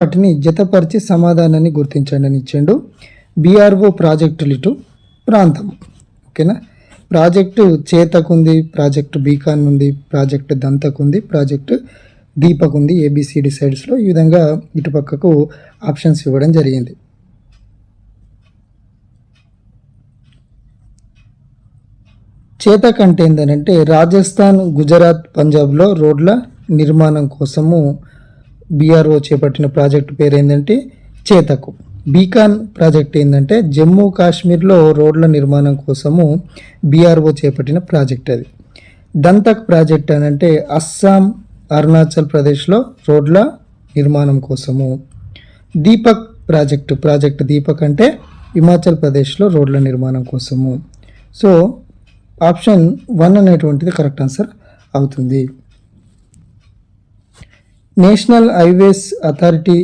వాటిని జతపరిచి సమాధానాన్ని గుర్తించండి అని ఇచ్చిండు. బీఆర్ఓ ప్రాజెక్టులు ఇటు ప్రాంతం. ఓకేనా, ప్రాజెక్టు చేతకు ఉంది, ప్రాజెక్టు బీకాన్ ఉంది, ప్రాజెక్టు దంతకు ఉంది, ప్రాజెక్టు దీపక్ ఉంది. ఏబిసిడి సైడ్స్లో ఈ విధంగా ఇటుపక్కకు ఆప్షన్స్ ఇవ్వడం జరిగింది. చేతక్ అంటే ఏంటంటే రాజస్థాన్, గుజరాత్, పంజాబ్లో రోడ్ల నిర్మాణం కోసము బీఆర్ఓ చేపట్టిన ప్రాజెక్టు పేరు ఏంటంటే చేతకు. బీకాన్ ప్రాజెక్ట్ ఏంటంటే జమ్మూ కాశ్మీర్లో రోడ్ల నిర్మాణం కోసము బీఆర్ఓ చేపట్టిన ప్రాజెక్ట్ అది. దంతక్ ప్రాజెక్ట్ అని అంటే అస్సాం, అరుణాచల్ ప్రదేశ్లో రోడ్ల నిర్మాణం కోసము. దీపక్ ప్రాజెక్ట్ దీపక్ అంటే హిమాచల్ ప్రదేశ్లో రోడ్ల నిర్మాణం కోసము. సో ఆప్షన్ 1 అనేటువంటిది కరెక్ట్ ఆన్సర్ అవుతుంది. National highways authority